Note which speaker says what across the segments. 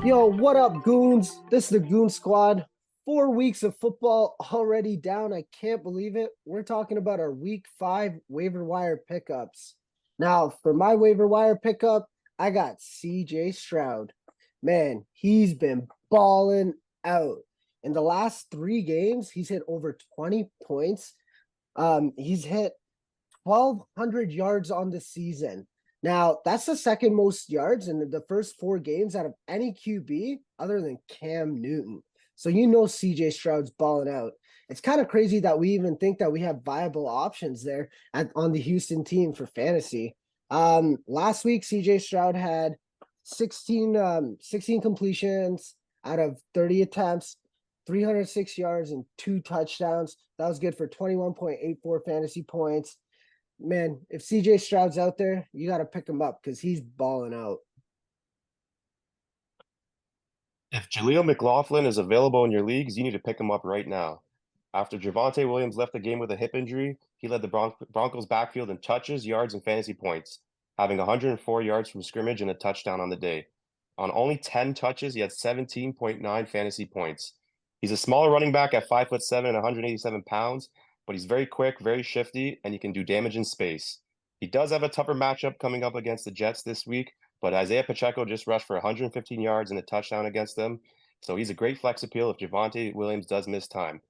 Speaker 1: Yo, what up, goons? This is the Goon Squad. 4 weeks of football already down. I can't believe it. We're talking about our week 5 waiver wire pickups. Now, for my waiver wire pickup, I got CJ Stroud. Man, he's been balling out. In the last 3 games, he's hit over 20 points. He's hit 1,200 yards on the season. Now, that's the second most yards in the first 4 games out of any QB other than Cam Newton. So you know CJ Stroud's balling out. It's kind of crazy that we even think that we have viable options there on the Houston team for fantasy. Last week, CJ Stroud had 16 completions out of 30 attempts, 306 yards and 2 touchdowns. That was good for 21.84 fantasy points. Man, if CJ Stroud's out there, you got to pick him up because he's balling out.
Speaker 2: If Jaleel McLaughlin is available in your leagues, you need to pick him up right now. After Javonte Williams left the game with a hip injury, he led the Broncos backfield in touches, yards, and fantasy points, having 104 yards from scrimmage and a touchdown on the day. On only 10 touches, he had 17.9 fantasy points. He's a smaller running back at 5'7" and 187 pounds, but he's very quick, very shifty, and he can do damage in space. He does have a tougher matchup coming up against the Jets this week, but Isaiah Pacheco just rushed for 115 yards and a touchdown against them. So he's a great flex appeal if Javonte Williams does miss time.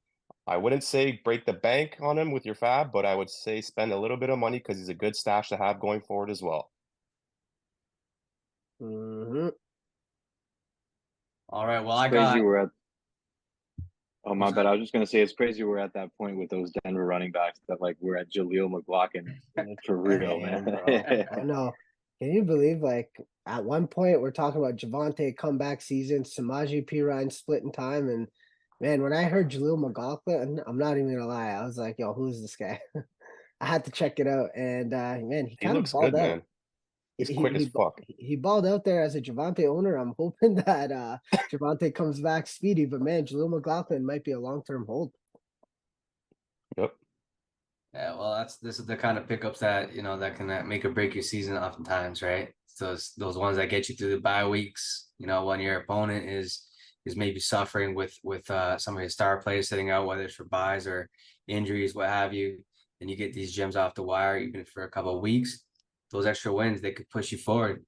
Speaker 2: I wouldn't say break the bank on him with your fab, but I would say spend a little bit of money because he's a good stash to have going forward as well.
Speaker 1: Mm-hmm.
Speaker 3: All right. Well,
Speaker 4: It's
Speaker 3: I
Speaker 4: crazy
Speaker 3: got.
Speaker 4: we're at oh my
Speaker 3: What's
Speaker 4: bad.
Speaker 3: up?
Speaker 4: I was just gonna say it's crazy we're at that point with those Denver running backs that like we're at Jaleel McLaughlin for real, man.
Speaker 1: Man, bro. I know. Can you believe, like, at one point we're talking about Javonte comeback season, Samaje Perine splitting time, and man, when I heard Jaleel McLaughlin, I'm not even gonna lie, I was like, yo, who's this guy? I had to check it out, and man, he
Speaker 2: He
Speaker 1: kind of
Speaker 2: looks
Speaker 1: balled
Speaker 2: good,
Speaker 1: out.
Speaker 2: man. He's quick as fuck.
Speaker 1: He balled out there as a Javonte owner. I'm hoping that Javonte comes back speedy, but man, Jaleel McLaughlin might be a long-term hold.
Speaker 2: Yep.
Speaker 3: Yeah. Well, this is the kind of pickups that that can make or break your season oftentimes, right? So it's those ones that get you through the bye weeks. When your opponent is maybe suffering with some of his star players sitting out, whether it's for buys or injuries, what have you, and you get these gems off the wire, even for a couple of weeks. Those extra wins, they could push you forward.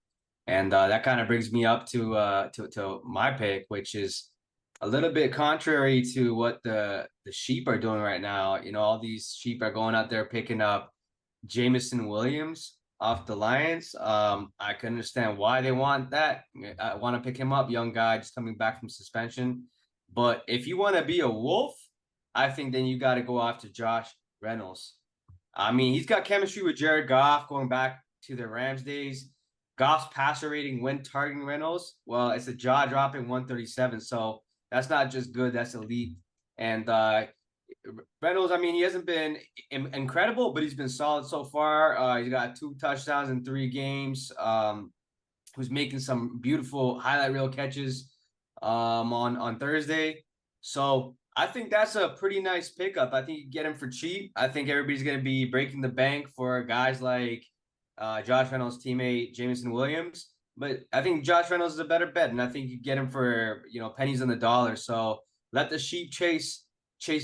Speaker 3: And that kind of brings me up to my pick, which is a little bit contrary to what the sheep are doing right now. All these sheep are going out there picking up Jameson Williams off the Lions. I can understand why they want that. I want to pick him up, young guy just coming back from suspension. But if you want to be a wolf, I think then you got to go after Josh Reynolds. I mean, he's got chemistry with Jared Goff going back to the Rams days. Goff's passer rating when targeting Reynolds, well, it's a jaw-dropping 137. So that's not just good, that's elite. And Reynolds, I mean, he hasn't been incredible, but he's been solid so far. He's got 2 touchdowns in 3 games. Who's making some beautiful highlight reel catches on Thursday. So I think that's a pretty nice pickup. I think you get him for cheap. I think everybody's going to be breaking the bank for guys like Josh Reynolds' teammate Jameson Williams. But I think Josh Reynolds is a better bet, and I think you get him for pennies on the dollar. So let the sheep chase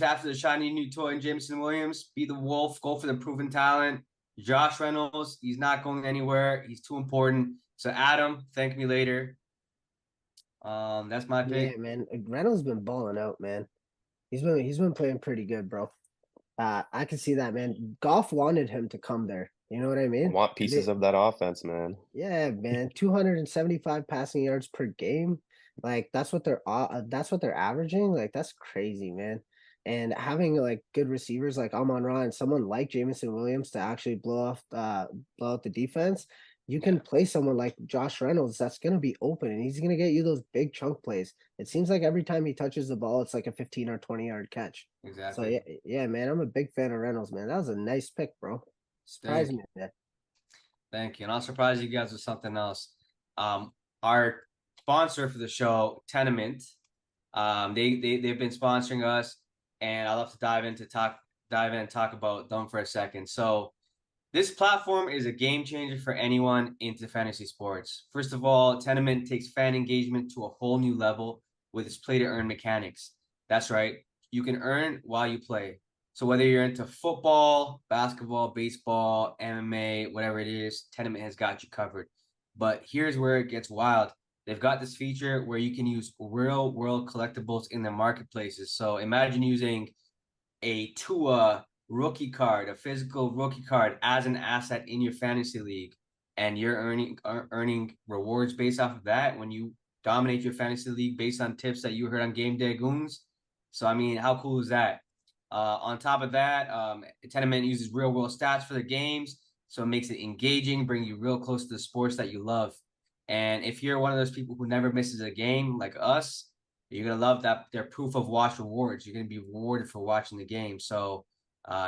Speaker 3: after the shiny new toy in Jameson Williams. Be the wolf. Go for the proven talent. Josh Reynolds, he's not going anywhere. He's too important. So Adam, thank me later. That's my
Speaker 1: Yeah,
Speaker 3: pick.
Speaker 1: man. Reynolds been balling out, man. He's been playing pretty good, bro. I can see that, man. Goff wanted him to come there. You know what I
Speaker 2: I
Speaker 1: mean?
Speaker 2: want pieces of that offense, man.
Speaker 1: Yeah, man. 275 passing yards per game. Like that's what they're averaging. Like that's crazy, man. And having like good receivers like Amon-Ra and someone like Jameson Williams to actually blow out the defense, you can
Speaker 3: Yeah,
Speaker 1: play someone like Josh Reynolds that's gonna be open and he's gonna get you those big chunk plays. It seems like every time he touches the ball, it's like a 15 or 20-yard catch. So
Speaker 3: exactly.
Speaker 1: yeah, man. I'm a big fan of Reynolds, man. That was a nice pick, bro. Surprised
Speaker 3: Thank
Speaker 1: me,
Speaker 3: you.
Speaker 1: man.
Speaker 3: Thank you. And I'll surprise you guys with something else. Our sponsor for the show, Tenement, they've been sponsoring us, and I'd love to dive in and talk about them for a second. So This platform is a game changer for anyone into fantasy sports. First of all, Tenement takes fan engagement to a whole new level with its play to earn mechanics. That's right, you can earn while you play. So whether you're into football, basketball, baseball, MMA, whatever it is, Tenement has got you covered. But here's where it gets wild. They've got this feature where you can use real world collectibles in their marketplaces. So imagine using a Tua rookie card, a physical rookie card as an asset in your fantasy league, and you're earning rewards based off of that when you dominate your fantasy league based on tips that you heard on Game Day Goons. So I mean, how cool is that? On top of that, Tenement uses real world stats for their games, so it makes it engaging, bring you real close to the sports that you love. And if you're one of those people who never misses a game like us, you're gonna love that their proof of watch rewards. You're gonna be rewarded for watching the game. So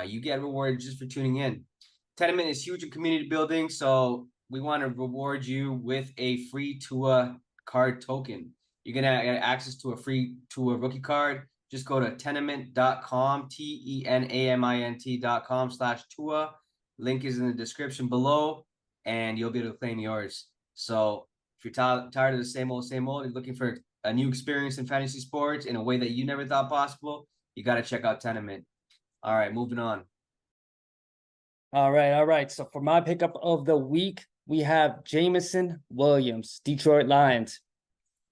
Speaker 3: you get rewarded just for tuning in. Tenement is huge in community building, so we want to reward you with a free Tua card token. You're gonna get access to a free Tua rookie card. Just go to tenement.com, TENAMINT.com/Tua. Link is in the description below, and you'll be able to claim yours. So if you're tired of the same old, you're looking for a new experience in fantasy sports in a way that you never thought possible, you got to check out Tenement. All right, moving on.
Speaker 5: All right. So for my pickup of the week, we have Jameson Williams, Detroit Lions.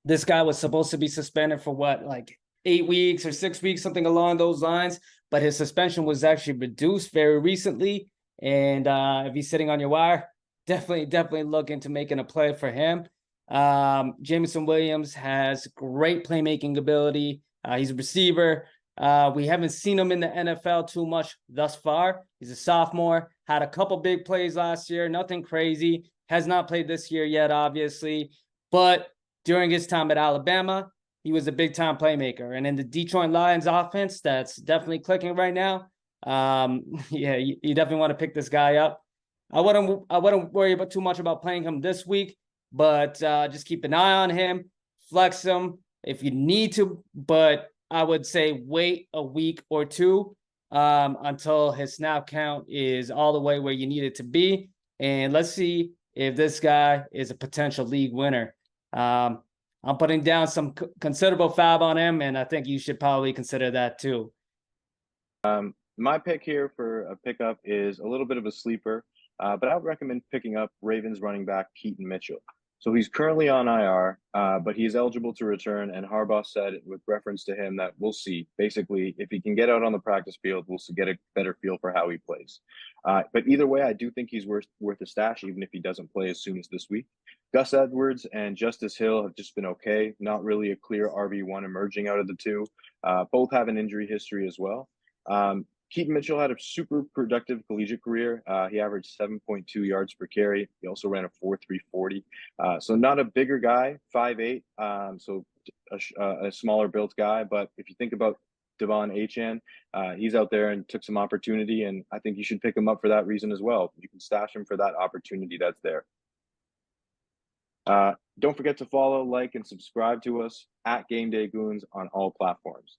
Speaker 5: This guy was supposed to be suspended for what, like 8 weeks or 6 weeks, something along those lines. But his suspension was actually reduced very recently. And if he's sitting on your wire, definitely look into making a play for him. Jameson Williams has great playmaking ability. He's a receiver. We haven't seen him in the NFL too much thus far. He's a sophomore, had a couple big plays last year, nothing crazy. Has not played this year yet, obviously. But during his time at Alabama, he was a big-time playmaker. And in the Detroit Lions offense, that's definitely clicking right now. Yeah, you definitely want to pick this guy up. I wouldn't worry about too much about playing him this week, but just keep an eye on him, flex him if you need to, but I would say wait a week or two until his snap count is all the way where you need it to be. And let's see if this guy is a potential league winner. I'm putting down some considerable fab on him, and I think you should probably consider that too.
Speaker 4: My pick here for a pickup is a little bit of a sleeper, but I would recommend picking up Ravens running back Keaton Mitchell. So he's currently on IR, but he is eligible to return. And Harbaugh said with reference to him that we'll see. Basically, if he can get out on the practice field, we'll get a better feel for how he plays. But either way, I do think he's worth a stash, even if he doesn't play as soon as this week. Gus Edwards and Justice Hill have just been okay. Not really a clear RB1 emerging out of the two. Both have an injury history as well. Keaton Mitchell had a super productive collegiate career. He averaged 7.2 yards per carry. He also ran a 4.3 40. So not a bigger guy, 5'8", so a smaller built guy. But if you think about Devon Achane, he's out there and took some opportunity, and I think you should pick him up for that reason as well. You can stash him for that opportunity that's there. Don't forget to follow, like, and subscribe to us at Game Day Goons on all platforms.